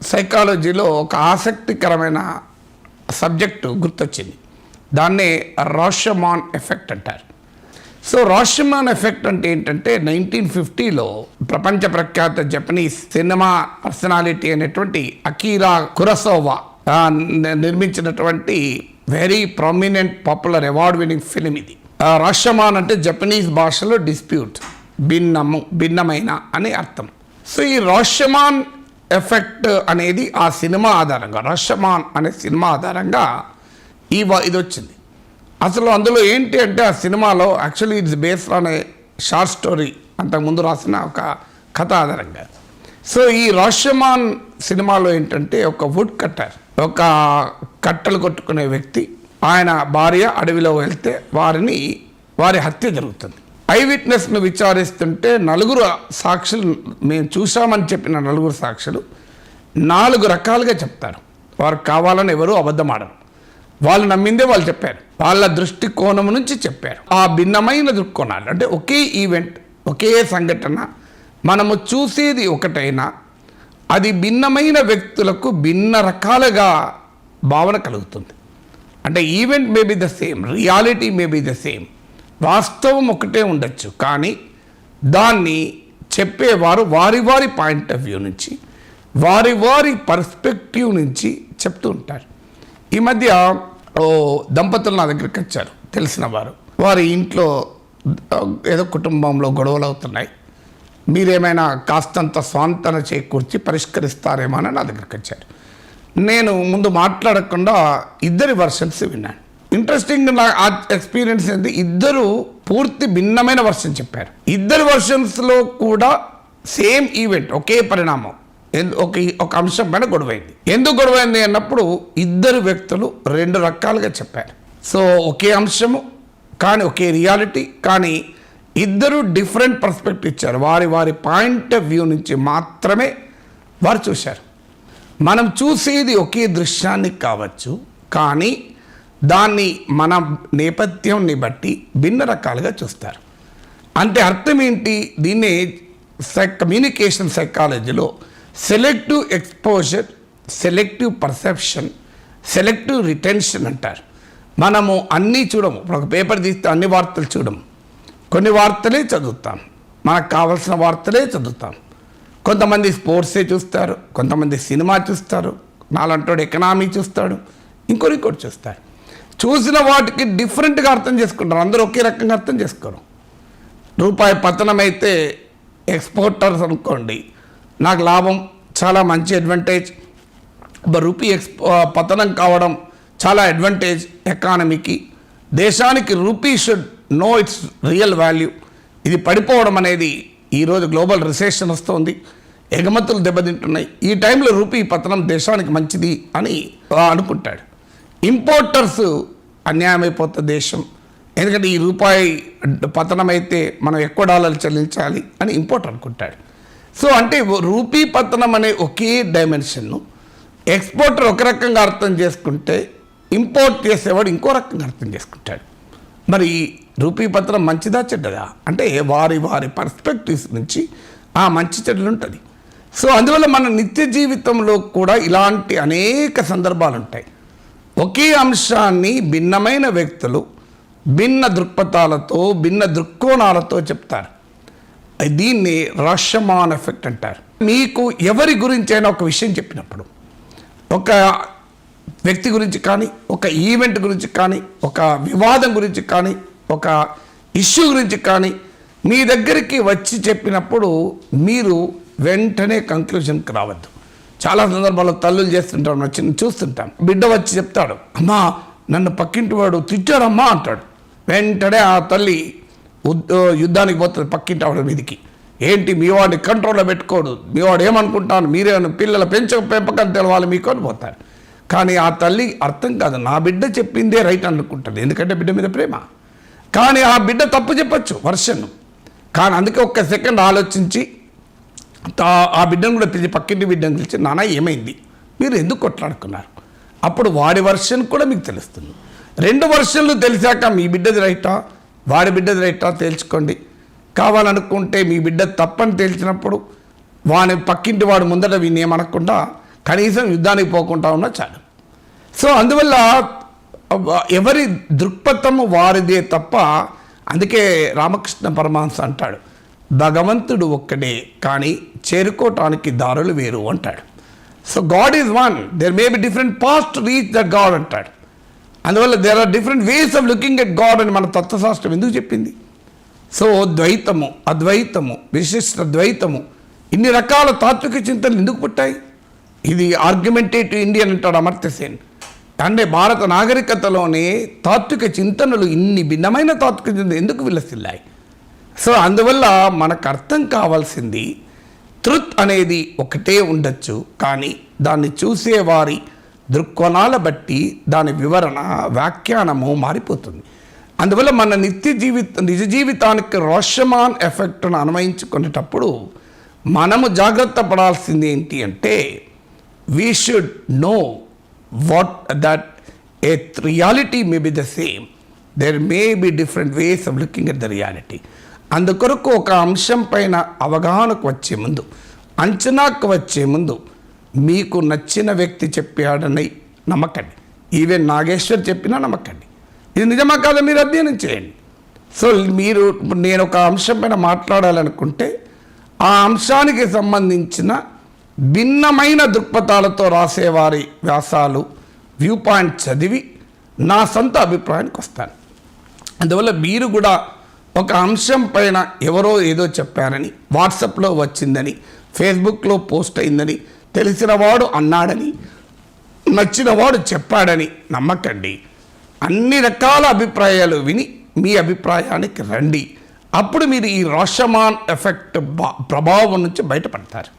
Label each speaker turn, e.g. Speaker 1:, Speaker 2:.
Speaker 1: సైకాలజీలో ఒక ఆసక్తికరమైన సబ్జెక్టు గుర్తొచ్చింది. దాన్నే రాషమాన్ ఎఫెక్ట్ అంటారు. సో రాషమాన్ ఎఫెక్ట్ అంటే ఏంటంటే 1950లో ప్రపంచ ప్రఖ్యాత జపనీస్ సినిమా పర్సనాలిటీ అయినటువంటి అకీరా కురసోవా నిర్మించినటువంటి very prominent popular award winning film ఇది. రాషమాన్ అంటే జపనీస్ భాషలో డిస్ప్యూట్, భిన్నమైన అని అర్థం. సో ఈ రాషమాన్ ఎఫెక్ట్ అనేది ఆ సినిమా ఆధారంగా, రాషమాన్ అనే సినిమా ఆధారంగా ఇది వచ్చింది. అసలు అందులో ఏంటి అంటే ఆ సినిమాలో actually it's based on a short story, అంతకుముందు రాసిన ఒక కథ ఆధారంగా. సో ఈ రాషమాన్ సినిమాలో ఏంటంటే ఒక వుడ్ కట్టర్, ఒక కట్టెలు కొట్టుకునే వ్యక్తి, ఆయన భార్య అడవిలో వెళ్తే వారి హత్య జరుగుతుంది. ఐ విట్నెస్ను విచారిస్తుంటే 4 సాక్షులు, మేము చూసామని చెప్పిన 4 సాక్షులు 4 రకాలుగా చెప్తారు. వారు కావాలని ఎవరు అబద్ధం ఆడరు, వాళ్ళు నమ్మిందే వాళ్ళు చెప్పారు, వాళ్ళ దృష్టికోణం నుంచి చెప్పారు. ఆ భిన్నమైన దృక్కోణాలు అంటే ఒకే ఈవెంట్, ఒకే సంఘటన మనము చూసేది ఒకటైనా అది భిన్నమైన వ్యక్తులకు భిన్న రకాలుగా భావన కలుగుతుంది. అంటే event may be the same, reality may be the same, వాస్తవం ఒకటే ఉండొచ్చు, కానీ దాన్ని చెప్పేవారు వారి పాయింట్ ఆఫ్ వ్యూ నుంచి, వారి పర్స్పెక్టివ్ నుంచి చెప్తూ ఉంటారు. ఈ మధ్య దంపతులు నా దగ్గరికి వచ్చారు, తెలిసిన వారు. వారి ఇంట్లో ఏదో కుటుంబంలో గొడవలు అవుతున్నాయి, మీరేమైనా కాస్తంత స్వాంతన చేకూర్చి పరిష్కరిస్తారేమో అని నా దగ్గరికి వచ్చారు. నేను ముందు మాట్లాడకుండా ఇద్దరి వర్షన్స్ విన్నాను. ఇంట్రెస్టింగ్ నా ఎక్స్పీరియన్స్ ఏంటి, ఇద్దరు పూర్తి భిన్నమైన వర్షన్ చెప్పారు. ఇద్దరు వర్షన్స్లో కూడా సేమ్ ఈవెంట్, ఒకే పరిణామం, ఒక అంశం పైన గొడవైంది. ఎందుకు గొడవైంది అన్నప్పుడు ఇద్దరు వ్యక్తులు 2 రకాలుగా చెప్పారు. సో ఒకే అంశము కానీ ఒకే రియాలిటీ, కానీ ఇద్దరు డిఫరెంట్ పర్స్పెక్టివ్ ఇచ్చారు. వారి పాయింట్ ఆఫ్ వ్యూ నుంచి మాత్రమే వారు చూశారు. మనం చూసేది ఒకే దృశ్యాన్ని కావచ్చు, కానీ దాన్ని మన నేపథ్యంని బట్టి భిన్న రకాలుగా చూస్తారు. అంటే అర్థం ఏంటి, దీన్నే కమ్యూనికేషన్ సైకాలజీలో selective exposure, selective perception, selective retention అంటారు. మనము అన్నీ చూడము. ఇప్పుడు ఒక పేపర్ తీస్తే అన్ని వార్తలు చూడము, కొన్ని వార్తలే చదువుతాం, మనకు కావాల్సిన వార్తలే చదువుతాం. కొంతమంది స్పోర్ట్సే చూస్తారు, కొంతమంది సినిమా చూస్తారు, నాలంటోడు ఎకనామీ చూస్తాడు, ఇంకోటి చూస్తారు. చూసిన వాటికి డిఫరెంట్గా అర్థం చేసుకుంటారు, అందరూ ఒకే రకంగా అర్థం చేసుకోరు. రూపాయి పతనం అయితే ఎక్స్పోర్టర్స్ అనుకోండి, నాకు లాభం, చాలా మంచి అడ్వాంటేజ్. రూపీ పతనం కావడం చాలా అడ్వాంటేజ్ ఎకానమీకి, దేశానికి. Rupee should know it's real value. ఇది పడిపోవడం అనేది, ఈరోజు గ్లోబల్ రిసెషన్ వస్తుంది, ఎగుమతులు దెబ్బతింటున్నాయి, ఈ టైంలో రూపీ పతనం దేశానికి మంచిది అని అనుకుంటాడు. ఇంపోర్టర్స్ అన్యాయం అయిపోతుంది దేశం, ఎందుకంటే ఈ రూపాయి పతనం అయితే మనం ఎక్కువ డాలర్లు చెల్లించాలి అని ఇంపోర్టర్ అనుకుంటాడు. సో అంటే రూపీ పతనం అనే ఒకే డైమెన్షన్ను ఎక్స్పోర్టర్ ఒక రకంగా అర్థం చేసుకుంటే ఇంపోర్ట్ చేసేవాడు ఇంకో రకంగా అర్థం చేసుకుంటాడు. మరి రూపీ పత్రం మంచిదా చెడ్డదా అంటే వారి పర్స్పెక్టివ్స్ నుంచి ఆ మంచి చెడ్డలు ఉంటుంది. సో అందువల్ల మన నిత్య జీవితంలో కూడా ఇలాంటి అనేక సందర్భాలు ఉంటాయి. ఒకే అంశాన్ని భిన్నమైన వ్యక్తులు భిన్న దృక్పథాలతో, భిన్న దృక్కోణాలతో చెప్తారు. దీన్ని రాషమాన్ ఎఫెక్ట్ అంటారు. మీకు ఎవరి గురించి అయినా ఒక విషయం చెప్పినప్పుడు, ఒక వ్యక్తి గురించి కానీ, ఒక ఈవెంట్ గురించి కానీ, ఒక వివాదం గురించి కానీ, ఒక ఇష్యూ గురించి కానీ మీ దగ్గరికి వచ్చి చెప్పినప్పుడు మీరు వెంటనే కంక్లూజన్కి రావద్దు. చాలా సందర్భాల్లో తల్లులు చేస్తుంటాం, చూస్తుంటాం. బిడ్డ వచ్చి చెప్తాడు, అమ్మా నన్ను పక్కింటి వాడు తిట్టాడమ్మా అంటాడు. వెంటనే ఆ తల్లి యుద్ధానికి పోతుంది పక్కింటి ఆవిడ మీదికి. ఏంటి మీ వాడిని కంట్రోల్లో పెట్టుకోడు, మీ వాడు ఏమనుకుంటాను, మీరే పిల్లల పెంపకం తెలవాలి మీకు అని పోతారు. కానీ ఆ తల్లి అర్థం కాదు, నా బిడ్డ చెప్పిందే రైట్ అనుకుంటుంది, ఎందుకంటే బిడ్డ మీద ప్రేమ. కానీ ఆ బిడ్డ తప్పు చెప్పచ్చు వర్షన్, కానీ అందుకే ఒక్క సెకండ్ ఆలోచించి ఆ బిడ్డను కూడా పిలిచి, పక్కింటి బిడ్డను పిలిచి, నాన్న ఏమైంది, మీరు ఎందుకు కొట్లాడుకున్నారు, అప్పుడు వాడి వర్షన్ కూడా మీకు తెలుస్తుంది. 2 వర్షన్లు తెలిసాక మీ బిడ్డది రైటా వాడి బిడ్డది రైటా తేల్చుకోండి. కావాలనుకుంటే మీ బిడ్డ తప్పని తేల్చినప్పుడు వాని పక్కింటి వాడు ముందట వినేమనకుండా కనీసం యుద్ధానికి పోకుండా ఉన్నా చాలు. సో అందువల్ల ఎవరి దృక్పథము వారిదే తప్ప, అందుకే రామకృష్ణ పరమహంస అంటాడు, భగవంతుడు ఒక్కడే కానీ చేరుకోవటానికి దారులు వేరు అంటాడు. So god is one, there may be different paths to reach that god అంటాడు. అందువల్ల there are different ways of looking at god అని మన తత్వశాస్త్రం ఎందుకు చెప్పింది. సో ద్వైతము, అద్వైతము, విశిష్ట ద్వైతము, ఇన్ని రకాల తాత్విక చింతనలు ఎందుకు పుట్టాయి? ఇది ఆర్గ్యుమెంటేటివ్ ఇండియన్ అంటాడు అమర్త్య సేన్. అంటే భారత నాగరికతలోనే తాత్విక చింతనలు, ఇన్ని భిన్నమైన తాత్విక చింతనలు ఎందుకు విలసిల్లాయి? సో అందువల్ల మనకు అర్థం కావాల్సింది, ట్రుత్ అనేది ఒకటే ఉండొచ్చు, కానీ దాన్ని చూసేవారి దృక్కోణాల బట్టి దాని వివరణ, వ్యాఖ్యానము మారిపోతుంది. అందువల్ల మన నిజ జీవితానికి రోషమాన్ ఎఫెక్ట్ను అన్వయించుకునేటప్పుడు మనము జాగ్రత్త పడాల్సింది ఏంటి అంటే, we should know what that a reality may be the same, there may be different ways of looking at the reality. అందుకొరకు ఒక అంశం పైన అవగాహనకు వచ్చే ముందు, అంచనాకు వచ్చే ముందు, మీకు నచ్చిన వ్యక్తి చెప్పాడని నమ్మకండి, ఈవెన్ నాగేశ్వర్ చెప్పినా నమ్మకండి. ఇది నిజమా కాదా మీరు అధ్యయనం చేయండి. సో మీరు, నేను ఒక అంశం పైన మాట్లాడాలనుకుంటే ఆ అంశానికి సంబంధించిన భిన్నమైన దృక్పథాలతో రాసేవారి వ్యాసాలు, వ్యూ పాయింట్ చదివి నా సొంత అభిప్రాయానికి వస్తాను. అందువల్ల మీరు కూడా ఒక అంశం పైన ఎవరో ఏదో చెప్పారని, వాట్సాప్లో వచ్చిందని, ఫేస్బుక్లో పోస్ట్ అయిందని, తెలిసినవాడు అన్నాడని, నచ్చినవాడు చెప్పాడని నమ్మకండి. అన్ని రకాల అభిప్రాయాలు విని మీ అభిప్రాయానికి రండి. అప్పుడు మీరు ఈ రోషమాన్ ఎఫెక్ట్ ప్రభావం నుంచి బయటపడతారు.